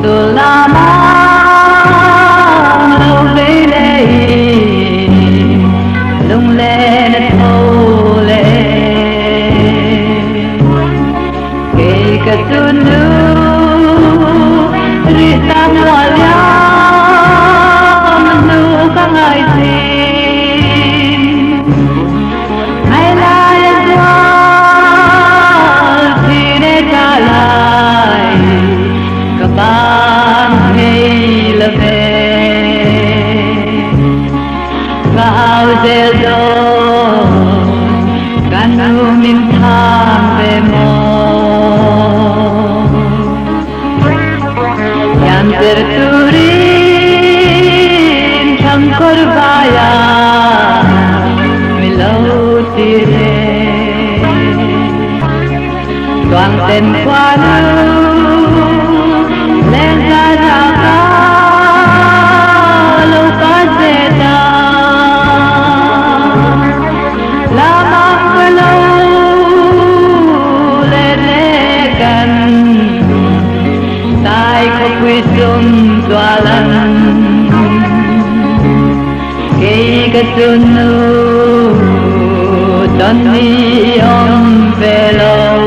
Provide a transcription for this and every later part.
Selama lâu về đây lung lên thâu lệ kể cả tuần nu đi xa hoa liao nu các ngày xin ai lại qua thì để trả lại các bạn hay là về vào giờ rồi canu mình tham về mò yang terturin trong korbaya milau tire toàn tên qua lên ra ra lâu có dễ ta la mang với lâu lên lê gần tai có quy xuân tòa lăng khi cái xuân nu đón đi ông về lâu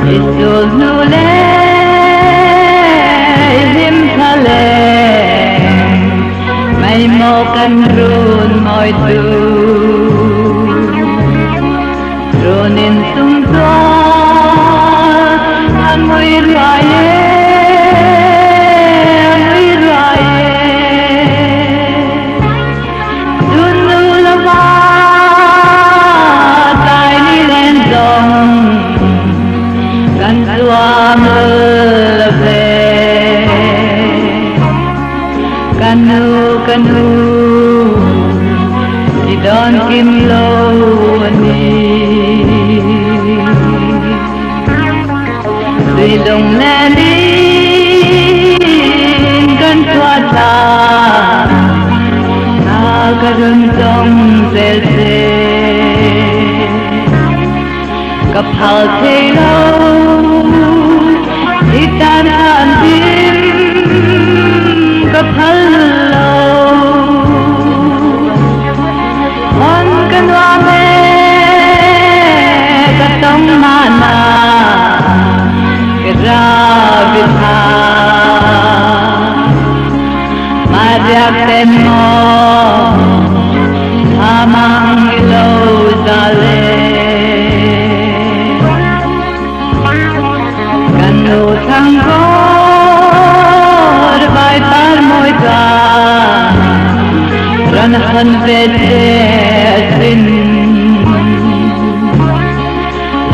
Isul nule lim thale mai mo kan run moi tu runin sung to amui raye dunu lama tai ni len dong kan suama lebih kanu di don kim lo ni di dong nani kan suata agarun dong selse kapal telo itan tim kapal lo on kanwa me katong mana kerabitha mariak temo amang ilo dale kanu thangor vai par moi ka ran han vete sin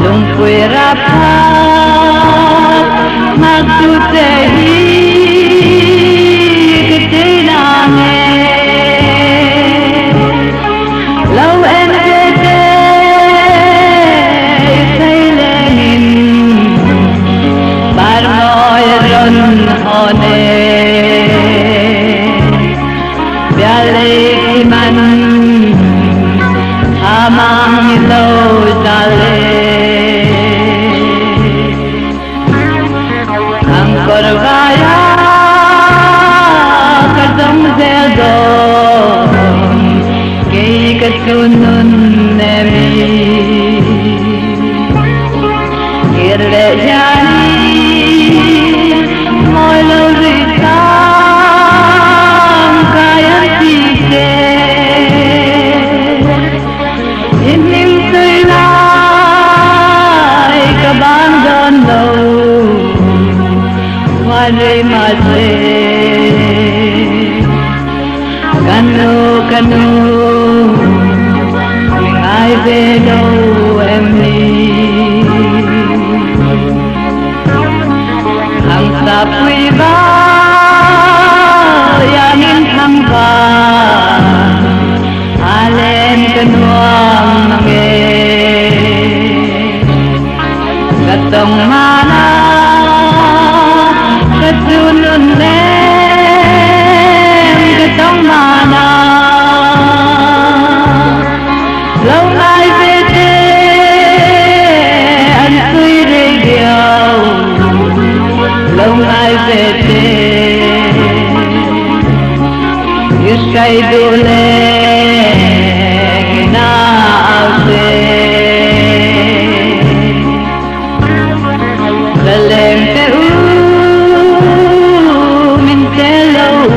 lung pui rapa magtu te hi kete na me lau en vete say lenin bar moi ron hone biale man amang lo dale ang korvaya kadam zedo kei kasunun nemi kirle jani moi lo rita kaya tike inim tulai kabandon lo wari mase kanu ngai bedo emni hang sapui ba yanin hang ba alen kenuang nange katong mana katunun lem katong mana ngày du lên nào thế là lên te mình te lâu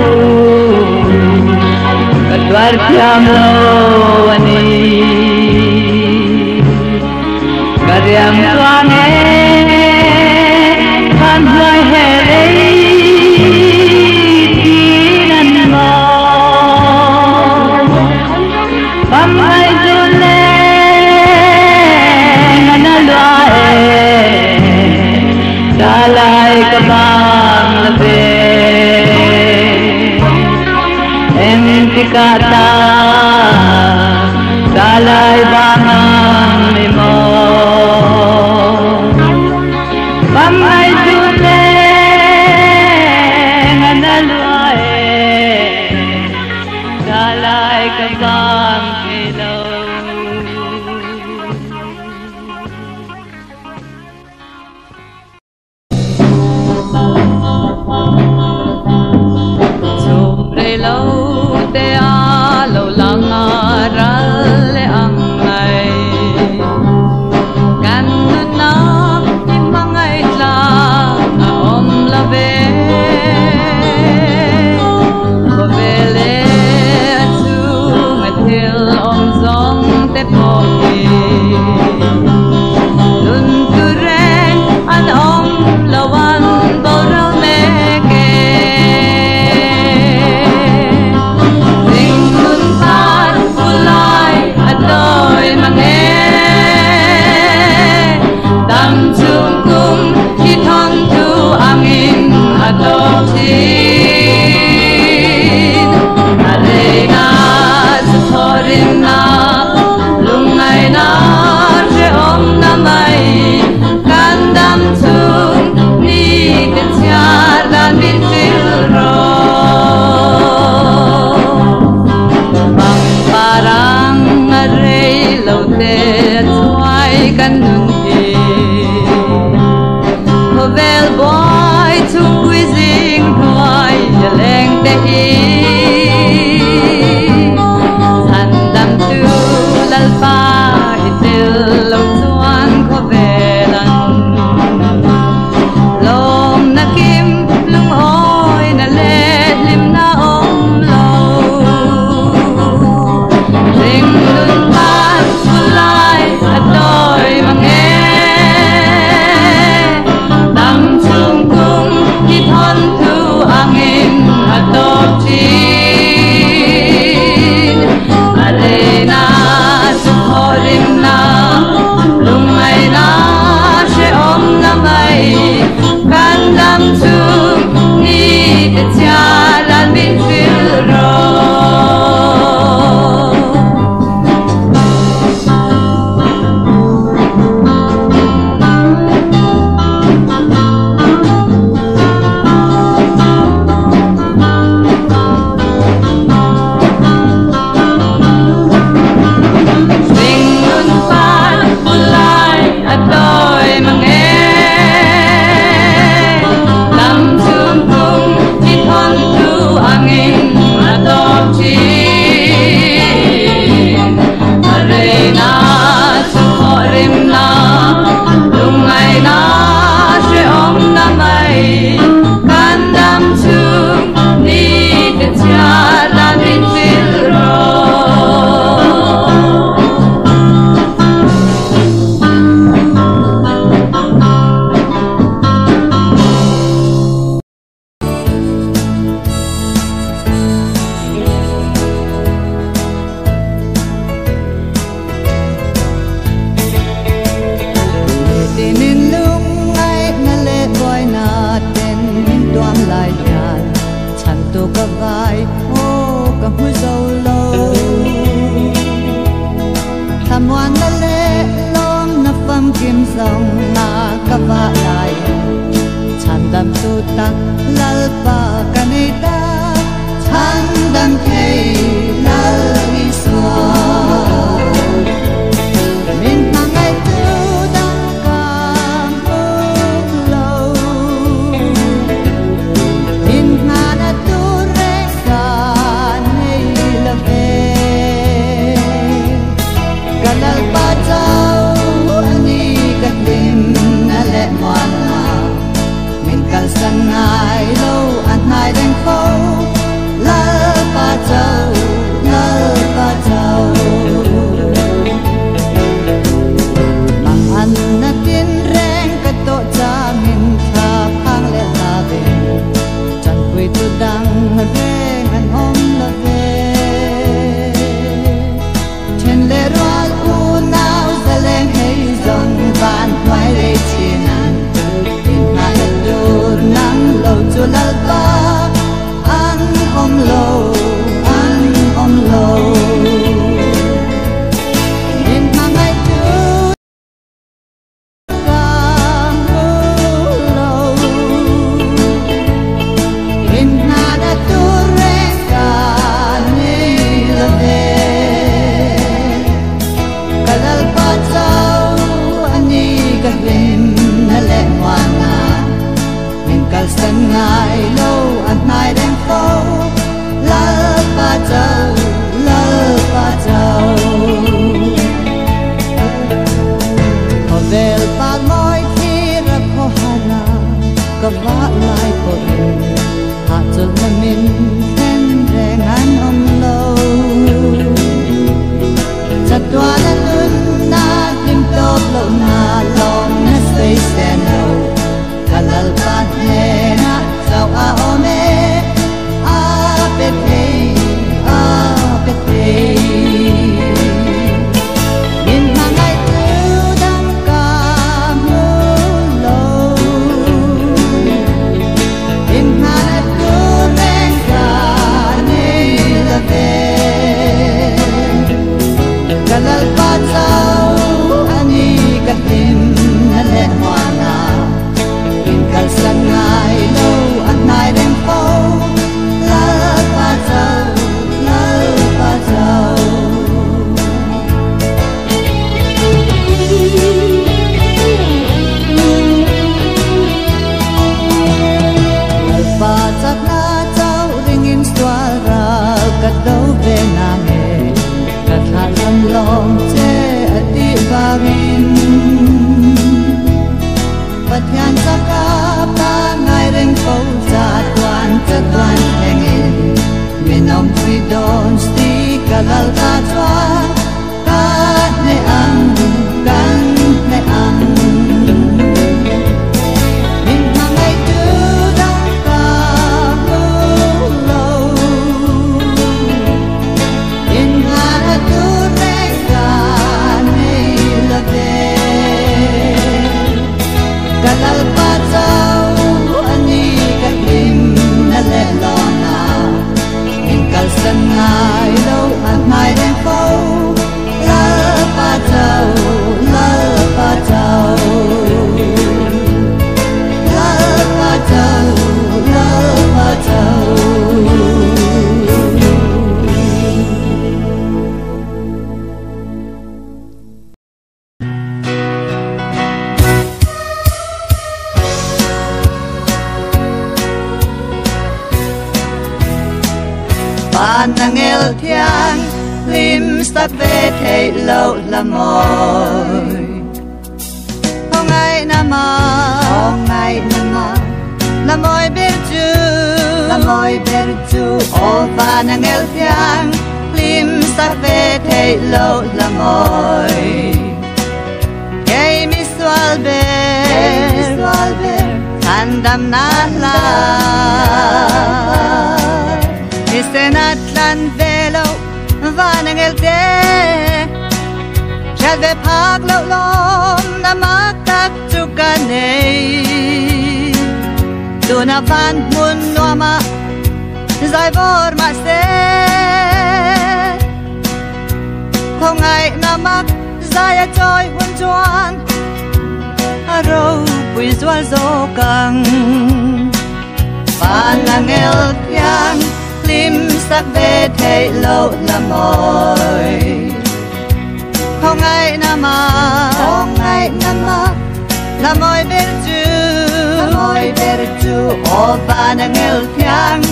cả đoạt kiam lâu ani Kariam tuane kanjai hele kinan mo pamai jule nganalwae dalai kabang labe entikata dalai bangang limo pamay jule nganalwae dalai kabang ilaw sobre lâu te a lâu lang aral le ang ay kanun na imangay lang aom labe bobele atu matil om zong te poki dun turen an om lawan borau meke ding dun tan ulai adoy mange dam chung kum hi thon tu angin adoptin alega thorin na lungai na je om na mai kan dam chung ni kan siar dan bin til ro bang parang arei lo te chuai kan nun hi vel boy chung quizzing boy leng te hi than dam tu lal pa hitil lo chuan ko velan lom na kim lung oi na let lim na om lo ring nun pan ulai adoy mange dam chung kum hi thon tu angin adopti lom che ati vangin pathian sakap ta ngai reng ko cha tuan hengin minom pui don sti kalal ta chwa ka ne ang kan ne ang min mangai tu dang ka mu lo in ha tu reng ka nei la de kalal pa chau ani ka him na le lo na in kal san ngai lo an mai reng fo la pa chau la pa chau la pa chau la pa chau Ban ngel thiang lim sắc về thầy lâu là mồi không ai nam là mồi bên chu ô ban ngel thiang lim sắc về thầy lâu là mồi cây mi swal ber thandam na la Isenat lan velo vanangel te Chadve pak lo lom na makak chukanei Tuna van mun nuama Zai vor ma se Không ai na mak Zai a choi hun chuan Aro pui zual zo kang Vanangel tiang lim sắc về thầy lâu là mồi không ai nam là mồi bên chu ô ba na ngel thiang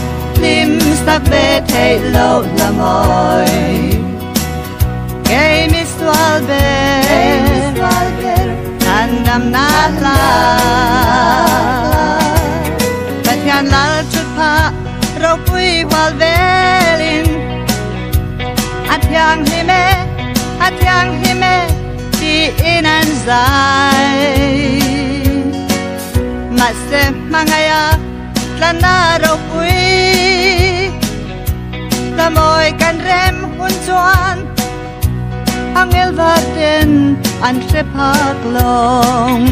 lim sắc về thầy lâu là mồi cây mi swal ber thandam na la pathian lal chut pha rau pui wal velin atyang hime ti inan zai mase mangaya tlana rau pui lamoy kan rem hun chuan angel varten an trepak long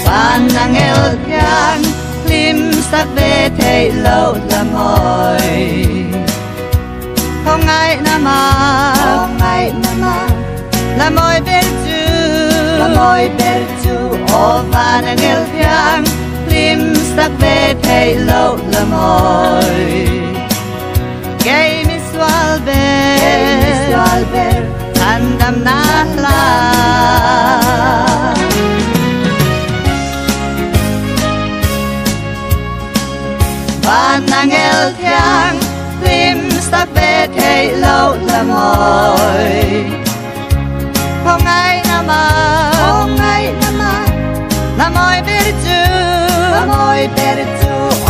pan angel kyang lim sắc về thầy lâu là mồi không ai nam là mồi bên chu ô và na ngel thiang lim sắc về thầy lâu là mồi cây mi swal ber thandam na la Ban ngel thiang lim sắc về thầy lâu là mồi không ai nam là mồi bên chu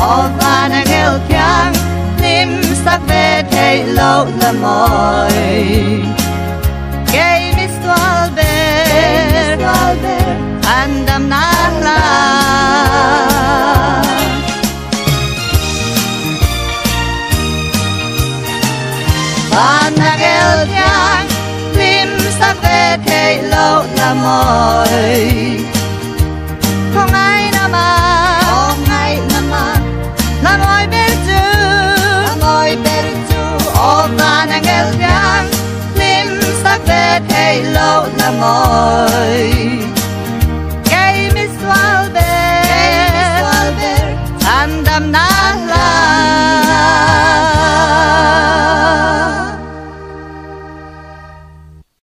ô ban ngel thiang lim sắc về thầy lâu là mồi cây mi swal ber thandam na la Ban ngel thiang lim sắc về thầy lâu là mồi không ai nam là mồi bên chu ô ban ngel thiang lim sắc về thầy lâu là mồi